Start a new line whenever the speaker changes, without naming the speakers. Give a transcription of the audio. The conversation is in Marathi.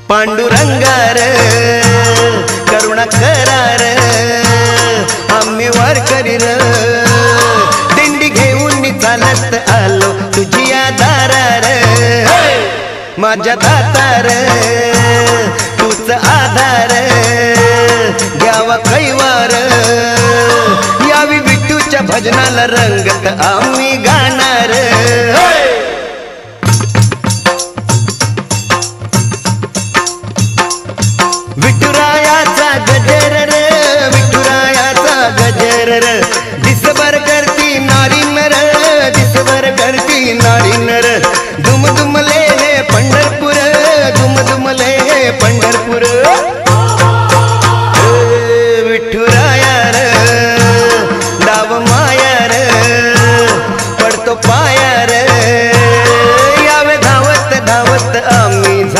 पांडुरंगार करुणा करार आम्ही वारकरी र दिंडी घेऊन चालत आलो तुझ्या दारार माझ्या दातार तूच आधार घ्यावा कैवार यावी विठूच्या भजनाला रंगत आम्ही गाणार विठुरायाचा गजर र विठुरायाचा गजर र दिसभर करती नारी नर दिसभर करती नारी